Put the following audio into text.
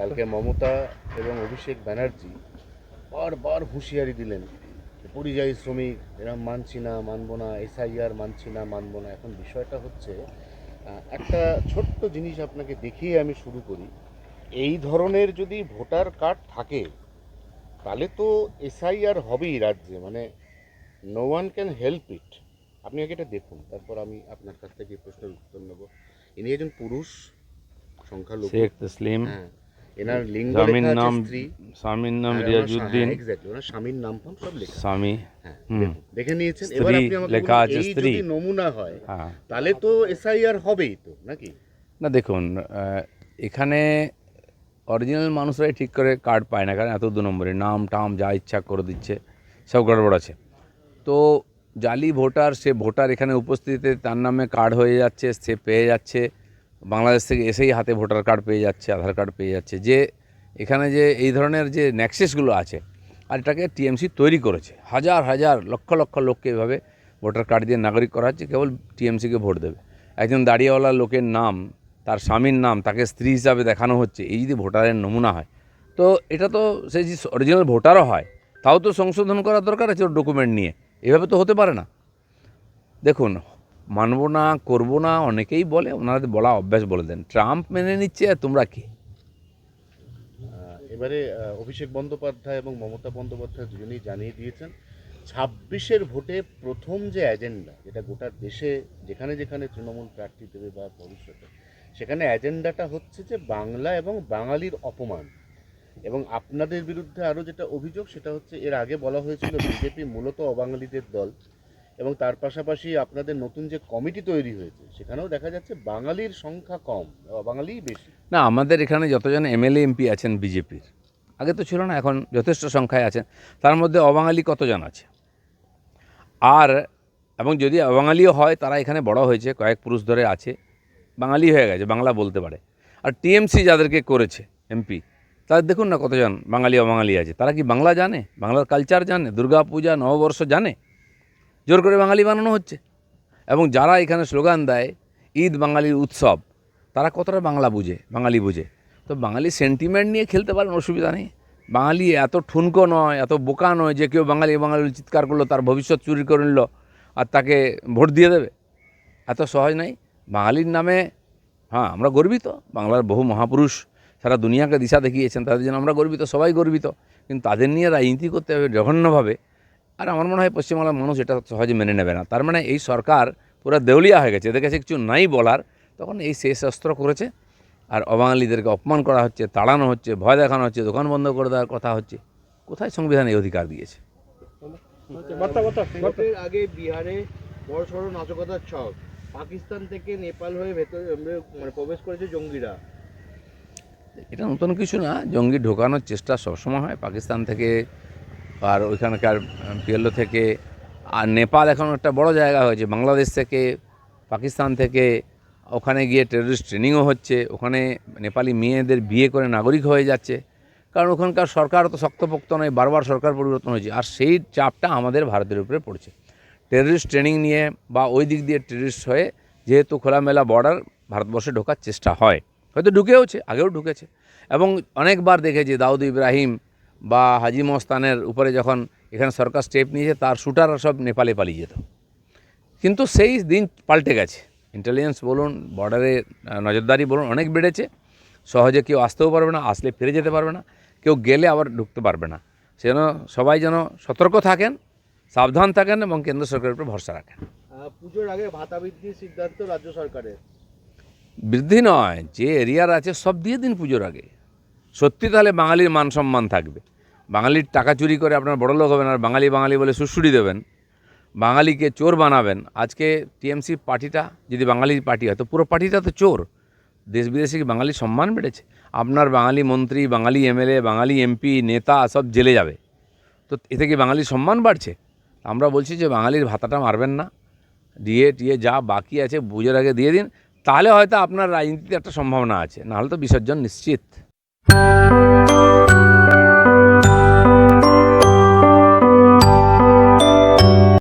কালকে মমতা এবং অভিষেক ব্যানার্জি বারবার হুঁশিয়ারি দিলেন, পরিযায়ী শ্রমিক এরম মানছি না, মানবো না, এসআইআর মানছি না, মানবো না। এখন বিষয়টা হচ্ছে, একটা ছোট্ট জিনিস আপনাকে দেখিয়ে আমি শুরু করি। এই ধরনের যদি ভোটার কার্ড থাকে তাহলে তো এসআইআর হবেই রাজ্যে, মানে no one can help it. আপনি আগে এটা দেখুন, তারপর আমি আপনার কাছ থেকে প্রশ্নের উত্তর নেব। ইনি একজন পুরুষ, সংখ্যালঘু, শেখ তসলিম, হ্যাঁ, এনার লিঙ্গ স্বামীর লেখা আছে নাম স্ত্রী, স্বামীর নাম আর রিয়াজউদ্দিন, এক্স্যাক্টলি ওনার স্বামীর নাম ফাম সব লেখা। স্বামী। হ্যাঁ, হুম, দেখে নিয়েছেন। স্ত্রী এবার আপনি আমাকে লেখা বলুন, আছে, এই স্ত্রী। যদি নমুনা হয় হ্যাঁ, তাহলে তো এসআইআর হবেই তো, নাকি? না দেখুন, এখানে অরিজিনাল মানুষরাই ঠিক করে কার্ড পায় না, কারণ এত 2 নম্বরে নাম টাম যা ইচ্ছা করে দিচ্ছে, সব গড়বড় আছে। তো জালি ভোটার, সে ভোটার এখানে উপস্থিতিতে তার নামে কার্ড হয়ে যাচ্ছে, সে পেয়ে যাচ্ছে, বাংলাদেশ থেকে এসেই হাতে ভোটার কার্ড পেয়ে যাচ্ছে, আধার কার্ড পেয়ে যাচ্ছে। যে এখানে যে এই ধরনের যে নেক্সেসগুলো আছে, আর এটাকে টিএমসি তৈরি করেছে, হাজার হাজার লক্ষ লক্ষ লোককে এভাবে ভোটার কার্ড দিয়ে নাগরিক করা হচ্ছে, কেবল টিএমসিকে ভোট দেবে। একজন দাড়িওয়ালা লোকের নাম, তার স্বামীর নাম, তাকে স্ত্রী হিসাবে দেখানো হচ্ছে, এই যদি ভোটারের নমুনা হয়, তো এটা তো সে যে অরিজিনাল ভোটারও হয়, তাও তো সংশোধন করার দরকার আছে ওর ডকুমেন্ট নিয়ে। এভাবে তো হতে পারে না। দেখুন, মানব না, করবো না অনেকেই বলে, ওনাদের বলা অভ্যাস বলে দেন। ট্রাম্প মেনে নিচ্ছে, আর তোমরা কি? এবারে অভিষেক বন্দ্যোপাধ্যায় এবং মমতা বন্দ্যোপাধ্যায় দুজনেই জানিয়ে দিয়েছেন 26-এর ভোটে প্রথম যে এজেন্ডা, যেটা গোটা দেশে যেখানে যেখানে তৃণমূল প্রার্থী দেবে বা ভবিষ্যতে, সেখানে এজেন্ডাটা হচ্ছে যে বাংলা এবং বাঙালির অপমান। এবং আপনাদের বিরুদ্ধে আরও যেটা অভিযোগ, সেটা হচ্ছে এর আগে বলা হয়েছিল বিজেপি মূলত অবাঙালিদের দল, এবং তার পাশাপাশি আপনাদের নতুন যে কমিটি তৈরি হয়েছে সেখানেও দেখা যাচ্ছে বাঙালির সংখ্যা কম, অবাঙালিই বেশি। না, আমাদের এখানে যতজন এমএলএ এমপি আছেন বিজেপির, আগে তো ছিল না, এখন যথেষ্ট সংখ্যায় আছেন। তার মধ্যে অবাঙালি কতজন আছে? আর এবং যদি অবাঙালিও হয়, তারা এখানে বড় হয়েছে, কয়েক পুরুষ ধরে আছে, বাঙালি হয়ে গেছে, বাংলা বলতে পারে। আর টিএমসি যাদেরকে করেছে এমপি, তাদের দেখুন না কতজন বাঙালি অবাঙালি আছে। তারা কি বাংলা জানে? বাংলার কালচার জানে? দুর্গা পূজা, নববর্ষ জানে? জোর করে বাঙালি বানানো হচ্ছে। এবং যারা এখানে স্লোগান দেয় ঈদ বাঙালির উৎসব, তারা কতটা বাংলা বুঝে, বাঙালি বুঝে? তো বাঙালি সেন্টিমেন্ট নিয়ে খেলতে পারেন, অসুবিধা নেই। বাঙালি এত ঠুনকো নয়, এত বোকা নয় যে কেউ বাঙালি বাঙালি চিৎকার করলো, তার ভবিষ্যৎ চুরি করে নিল আর তাকে ভোট দিয়ে দেবে। এত সহজ নাই বাঙালির নামে। হ্যাঁ, আমরা গর্বিত, বাংলার বহু মহাপুরুষ সারা দুনিয়াকে দিশা দেখিয়েছেন, তাদের জন্য আমরা গর্বিত, সবাই গর্বিত। কিন্তু তাদের নিয়ে রাজনীতি করতে হবে জঘন্যভাবে। আর আমার মনে হয় পশ্চিমবাংলার মানুষ এটা সহজে মেনে নেবে না। তার মানে এই সরকার পুরো দেউলিয়া হয়ে গেছে, এদের কাছে কিছু নাই বলার, তখন এই শেষ অস্ত্র করেছে। আর অবাঙালিদেরকে অপমান করা হচ্ছে, তাড়ানো হচ্ছে, ভয় দেখানো হচ্ছে, দোকান বন্ধ করে দেওয়ার কথা হচ্ছে। কোথায় সংবিধান এই অধিকার দিয়েছে? ভোটের আগে বিহারে বড় সড় নাশকতার ছক, পাকিস্তান থেকে নেপাল হয়ে ভেতরে মানে প্রবেশ করেছে জঙ্গিরা। এটা নতুন কিছু না, জঙ্গি ঢোকানোর চেষ্টা সবসময় হয় পাকিস্তান থেকে, আর ওইখানকার পিএলও থেকে। আর নেপাল এখন একটা বড় জায়গা হয়েছে, বাংলাদেশ থেকে, পাকিস্তান থেকে ওখানে গিয়ে টেররিস্ট ট্রেনিংও হচ্ছে। ওখানে নেপালি মেয়েদের বিয়ে করে নাগরিক হয়ে যাচ্ছে, কারণ ওখানকার সরকার তো শক্তপোক্ত নয়, বারবার সরকার পরিবর্তন হয়েছে। আর সেই চাপটা আমাদের ভারতের উপরে পড়ছে, টেররিস্ট ট্রেনিং নিয়ে বা ওই দিক দিয়ে টেররিস্ট হয়ে, যেহেতু খোলামেলা বর্ডার, ভারতবর্ষে ঢোকার চেষ্টা হয়, হয়তো ঢুকেওছে, আগেও ঢুকেছে। এবং অনেকবার দেখেছি দাউদ ইব্রাহিম বা হাজি মস্তানের উপরে যখন এখানে সরকার স্টেপ নিয়েছে, তার শুটাররা সব নেপালে পালিয়ে যেত। কিন্তু সেই দিন পাল্টে গেছে, ইন্টেলিজেন্স বলুন, বর্ডারে নজরদারি বলুন, অনেক বেড়েছে। সহজে কেউ আসতেও পারবে না, আসলে ফিরে যেতে পারবে না, কেউ গেলে আবার ঢুকতে পারবে না। সেজন্য সবাই যেন সতর্ক থাকেন, সাবধান থাকেন এবং কেন্দ্র সরকারের উপর ভরসা রাখেন। পুজোর আগে ভাতা বৃদ্ধির সিদ্ধান্ত রাজ্য সরকারের। বৃদ্ধি নয়, যে এরিয়ার আছে সব দিয়ে দিন পুজোর আগে। সত্যি তাহলে বাঙালির মান সম্মান থাকবে। বাঙালির টাকা চুরি করে আপনার বড়লোক হবেন, আর বাঙালি বাঙালি বলে সুড়সুড়ি দেবেন, বাঙালিকে চোর বানাবেন। আজকে টিএমসি পার্টিটা যদি বাঙালির পার্টি হয়, তো পুরো পার্টিটা তো চোর। দেশ বিদেশে কি বাঙালির সম্মান বেড়েছে? আপনার বাঙালি মন্ত্রী, বাঙালি এমএলএ, বাঙালি এমপি, নেতা সব জেলে যাবে, তো এতে কি বাঙালির সম্মান বাড়ছে? আমরা বলছি যে বাঙালির ভাতাটা মারবেন না, দিয়ে টিয়ে যা বাকি আছে পুজোর আগে দিয়ে দিন, তাহলে হয়তো আপনার রাজনীতিতে একটা সম্ভাবনা আছে, নাহলে তো বিসর্জন নিশ্চিত।